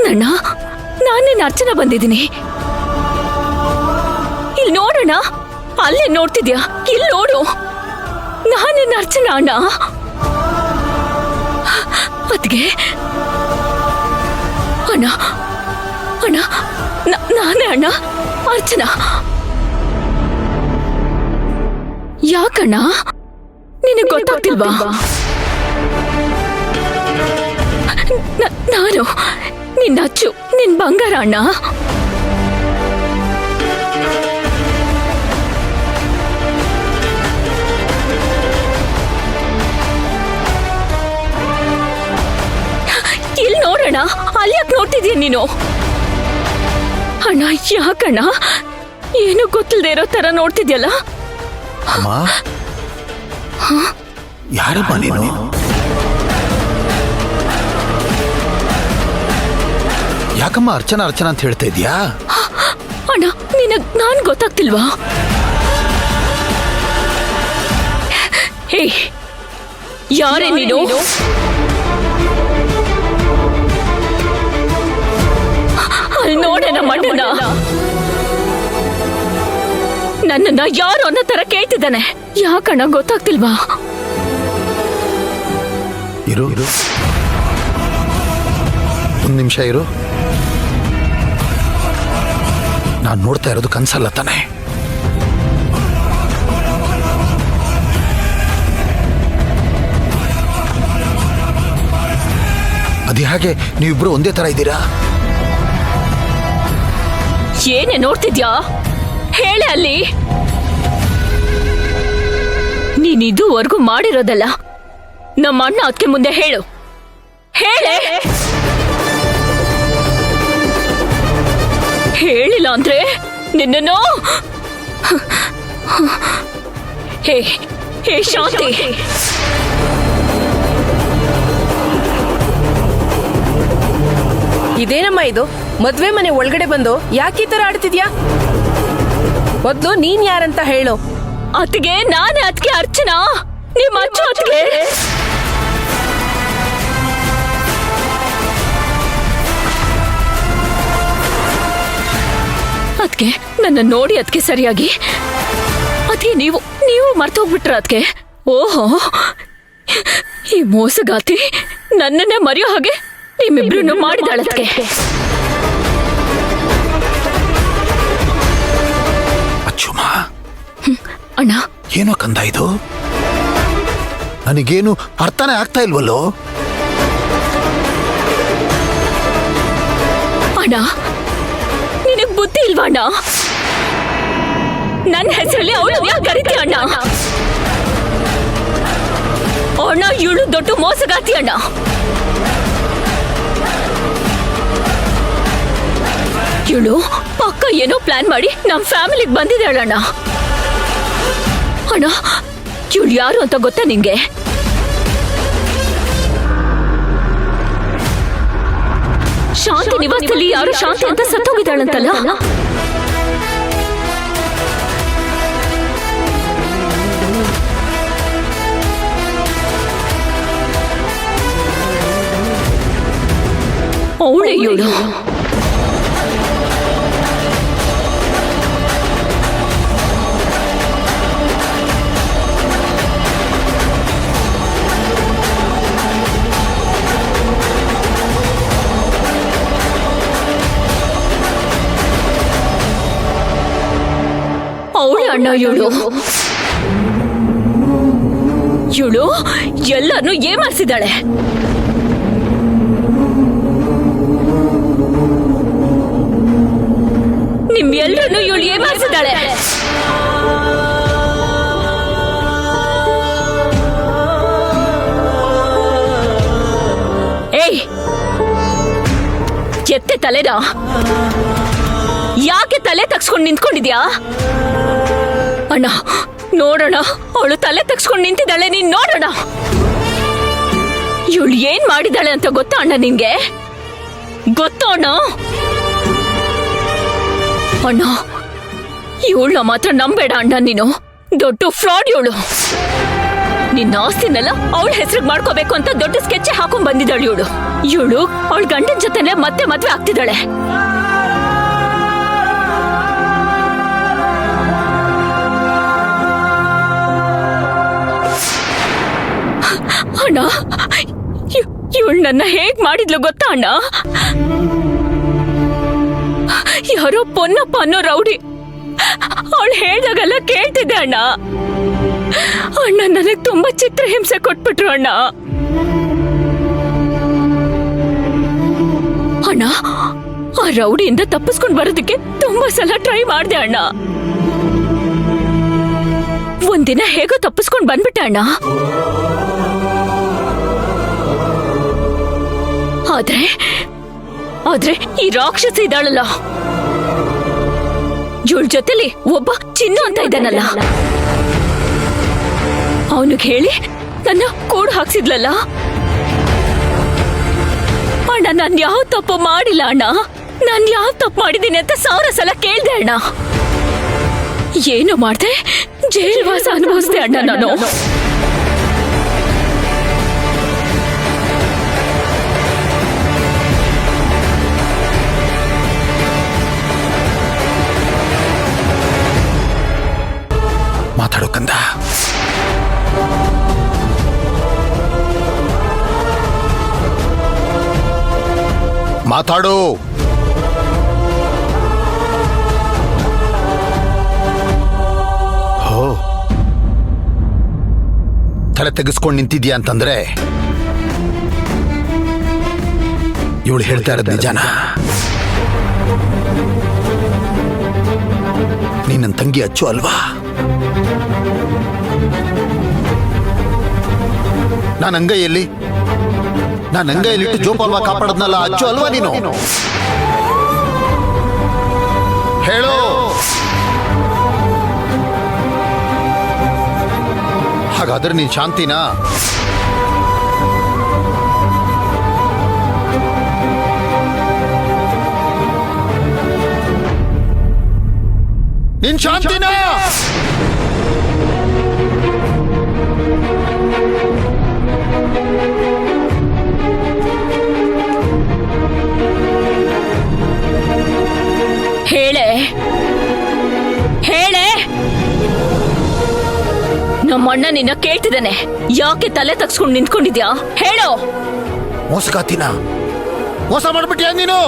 ನಾನಣ್ಣ, ನಾನೇನು ಅರ್ಚನಾ ಬಂದಿದ್ದೀನಿ. ಇಲ್ಲಿ ನೋಡೋಣ. ಅಲ್ಲೇ ನೋಡ್ತಿದ್ಯಾ? ಇಲ್ಲಿ ನೋಡು, ನಾನೇನು ಅರ್ಚನಾ ಅಣ್ಣ. ಅದ್ಗೆ ಅಣ್ಣ ಅಣ್ಣ, ನಾನೇ ಅಣ್ಣ, ಅರ್ಚನಾ. ಯಾಕಣ್ಣ, ನಿನಗೆ ಗೊತ್ತಾಗ್ತಿಲ್ವಾ? ನಾನು ನಿನ್ನ ಅಚ್ಚು, ನಿನ್ ಬಂಗಾರ ಅಣ್ಣ. ಇಲ್ಲಿ ನೋಡೋಣ. ಅಲ್ಲಿ ಯಾಕೆ ನೋಡ್ತಿದ್ಯಾ ನೀನು? ಅಣ್ಣ ಯಾಕಣ್ಣ ಏನು ಗೊತ್ತಿಲ್ಲದೆ ಇರೋ ತರ ನೋಡ್ತಿದ್ಯಲ್ಲ? ಅಮ್ಮ, ಯಾರಮ್ಮ ನೀನು? ಯಾಕಮ್ಮ ಅರ್ಚನಾ ಅರ್ಚನಾ ಅಂತ ಹೇಳ್ತಾ ಇದೀಯಾ? ಅಣ್ಣ, ನಿನಗ್ ನಾನ್ ಗೊತ್ತಾಗ್ತಿಲ್ವಾ? ಹೇ, ಯಾರೇ ನೀನು? ಅಲ್ಲಿ ನೋಡೋಣ ಮಣ್ಣನ. ನನ್ನನ್ನ ಯಾರು ಅನ್ನೋ ತರ ಕೇಳ್ತಿದ್ದಾನೆ. ಯಾಕಣ್ಣ ಗೊತ್ತಾಗ್ತಿಲ್ವಾ? ಇರು, ಒಂದ್ ನಿಮಿಷ ಇರು. ನಾನು ನೋಡ್ತಾ ಇರೋದು ಕನ್ಸಲ್ಲ ತಾನೆ? ಅದೇ ಹಾಗೆ ನೀವಿಬ್ರು ಒಂದೇ ತರ ಇದ್ದೀರಾ? ಏನೇ ನೋಡ್ತಿದ್ಯಾ? ಹೇಳೆ ಅಲ್ಲಿ. ನೀನ್ ಇದುವರೆಗೂ ಮಾಡಿರೋದಲ್ಲ. ನಮ್ಮ ಅಣ್ಣ ಅದಕ್ಕೆ ಮುಂದೆ ಹೇಳು. ಹೇಳೆ. ಹೇಳಿಲ್ಲ ಅಂದ್ರೆ ನಿನ್ನನ್ನು. ಹೇ ಹೇ ಶಾಂತಿ, ಇದೇನಮ್ಮ ಇದು? ಮದ್ವೆ ಮನೆ ಒಳಗಡೆ ಬಂದು ಯಾಕೆ ಈ ತರ ಆಡ್ತಿದ್ಯಾ? ಮೊದ್ಲು ನೀನ್ ಯಾರಂತ ಹೇಳು. ಅತ್ತಿಗೆ ನಾನೇ. ಅದಕ್ಕೆ ಅರ್ಚನಾ, ನಿಮ್ಮ ಅಚ್ಚು. ಅತ್ತಿಗೆ ಅದಕ್ಕೆ ನನ್ನ ನೋಡಿ ಅದಕ್ಕೆ ಸರಿಯಾಗಿ. ಅದಕ್ಕೆ ನೀವು ಮರ್ತೋಗ್ಬಿಟ್ರ ಅದಕ್ಕೆ? ಓಹೋ, ಈ ಮೋಸಗಾತಿ ನನ್ನನ್ನೇ ಮರೆಯೋ ಹಾಗೆ ನಿಮ್ಮಿಬ್ರು ಮಾಡಿದಾಳದಕ್ಕೆ. ಅಚ್ಚುಮ್ಮ, ಅಣ್ಣ ಏನೋ ಕಂದ ಇದು? ನನಗೇನು ಅರ್ಥನೇ ಆಗ್ತಾ ಇಲ್ವಲ್ಲೋ? ಅಣ್ಣ, ನಿನಗ್ ಬುದ್ಧಿ ಇಲ್ವಾ ಅಣ್ಣ? ನನ್ನ ಹೆಸರಲ್ಲಿ ಅವಳು ಯಾಕೆ ಕರಿತೀಯ ಅಣ್ಣ? ಅಣ್ಣ, ಇವಳು ದೊಡ್ಡ ಮೋಸಗಾತಿ ಅಣ್ಣ. ಇವಳು ಪಕ್ಕ ಏನೋ ಪ್ಲಾನ್ ಮಾಡಿ ನಮ್ ಫ್ಯಾಮಿಲಿಗೆ ಬಂದಿದ್ದಾಳಣ್ಣ. ಅಣ್ಣ, ಇವಳು ಯಾರು ಅಂತ ಗೊತ್ತಾ ನಿಂಗೆ? ಶಾಂತಿ ನಿವಾಸದಲ್ಲಿ ಯಾರು ಶಾಂತಿ ಅಂತ ಸತ್ತೋಗಿದ್ದಾಳಂತಲ್ಲ? ಅವಳೇ ಇವಳು. ಅವಳೇ ಅಣ್ಣ ಇವಳು. ಇವಳು ಎಲ್ಲರನ್ನೂ ಏಮಾರಿಸಿದಾಳೆ. ನಿಮ್ಮೆಲ್ಲರನ್ನೂ ಇವಳು ಏಮಾರಿಸಿದಾಳೆ. ಏಯ್, ಎತ್ತೆ ತಲೆನಾ? ಯಾಕೆ ತಲೆ ತಗ್ಸ್ಕೊಂಡು ನಿಂತ್ಕೊಂಡಿದ್ಯಾ? ಅಣ್ಣ ನೋಡೋಣ, ಅವಳು ತಲೆ ತಗ್ಸ್ಕೊಂಡು ನಿಂತಿದ್ದಾಳೆ. ನೀನ್ ನೋಡೋಣ ಇವಳು ಏನ್ ಮಾಡಿದಾಳೆ ಅಂತ ಗೊತ್ತಾ ಅಣ್ಣ ನಿಂಗೆ? ಗೊತ್ತೋ ಅಣ್ಣ? ಅಣ್ಣ, ಇವಳನ್ನ ಮಾತ್ರ ನಂಬೇಡ ಅಣ್ಣ. ನೀನು ದೊಡ್ಡ ಫ್ರಾಡ್ ಇವಳು. ನಿನ್ನ ಆಸ್ತಿನೆಲ್ಲ ಅವಳ ಹೆಸರಿಗೆ ಮಾಡ್ಕೋಬೇಕು ಅಂತ ದೊಡ್ಡ ಸ್ಕೆಚ್ ಹಾಕೊಂಡ್ ಬಂದಿದ್ದಾಳು ಇವಳು ಅವಳ ಗಂಡನ ಜೊತೆನೆ ಮತ್ತೆ ಮದ್ವೆ ಆಗ್ತಿದ್ದಾಳೆ. ಅಣ್ಣ, ಇವಳು ನನ್ನ ಹೇಗ್ ಮಾಡಿದ್ಲು ಗೊತ್ತಾ ಅಣ್ಣ? ಯಾರೋ ಪೊನ್ನಪ್ಪ ಅನ್ನೋ ರೌಡಿ ಅವಳು ಹೇಳ್ದಾಗೆಲ್ಲ ಕೇಳ್ತಿದ್ದೆ ಅಣ್ಣ. ಅಣ್ಣ ನನಗ್ ತುಂಬಾ ಚಿತ್ರಹಿಂಸೆ ಕೊಟ್ಬಿಟ್ರು ಅಣ್ಣ. ಅಣ್ಣ, ಆ ರೌಡಿಯಿಂದ ತಪ್ಪಿಸ್ಕೊಂಡ್ ಬರೋದಕ್ಕೆ ತುಂಬಾ ಸಲ ಟ್ರೈ ಮಾಡ್ದೆ ಅಣ್ಣ. ಒಂದಿನ ಹೇಗೋ ತಪ್ಪಿಸ್ಕೊಂಡ್ ಬಂದ್ಬಿಟ್ಟೆ ಅಣ್ಣ. ಆದ್ರೆ ಈ ರಾಕ್ಷಸ ಇದ್ದಾಳಲ್ಲ, ಇವಳ ಜೊತೆಲಿ ಒಬ್ಬ ಚಿನ್ನು ಅಂತ ಇದ್ದಾನಲ್ಲ, ಅವನಿಗೆ ಹೇಳಿ ನನ್ನ ಕೂಡು ಹಾಕ್ಸಿದ್ಲಲ್ಲ. ಅಣ್ಣ, ನಾನ್ ಯಾವ ತಪ್ಪು ಮಾಡಿಲ್ಲ ಅಣ್ಣ. ನಾನ್ ಯಾವ ತಪ್ಪು ಮಾಡಿದ್ದೀನಿ ಅಂತ 1000 ಸಲ ಕೇಳ್ದೆ ಅಣ್ಣ. ಏನು ಮಾಡ್ದೆ? ಜೈಲ್ವಾಸ ಅನುಭವಿಸ್ದೆ ಅಣ್ಣ ನಾನು. ಮಾತಾಡೋ ಕಂದ. ಮಾತಾಡು. ಹೋ, ತಲೆ ತೆಗೆಸ್ಕೊಂಡು ನಿಂತಿದ್ಯಾ ಅಂತಂದ್ರೆ ಇವಳು ಹೇಳ್ತಾ ಇರೋದು ನಿಜಾನ? ನೀನ್ ನನ್ನ ತಂಗಿ ಅಚ್ಚು ಅಲ್ವಾ? ನಾನು ಅಂಗೈಯಲ್ಲಿಟ್ಟು ಜೋಪಾಲ್ವಾ ಕಾಪಾಡದ್ನಲ್ಲ, ಅಚ್ಚು ಅಲ್ವಾ ನೀನು? ಹೇಳು. ಹಾಗಾದ್ರೆ ನೀನ್ ಶಾಂತಿನಾ? ನೀನ್ ಶಾಂತಿನಾ? ಹೇಳೆ. ನಮ್ಮಣ್ಣ ನಿನ್ನ ಕೇಳ್ತಿದ್ದಾನೆ, ಯಾಕೆ ತಲೆ ತಗ್ಸ್ಕೊಂಡು ನಿಂತ್ಕೊಂಡಿದ್ಯಾ? ಹೇಳೋ. ಮೋಸಗಾತಿನ ಮೋಸ ಮಾಡ್ಬಿಟ್ಯಾ ನೀನು?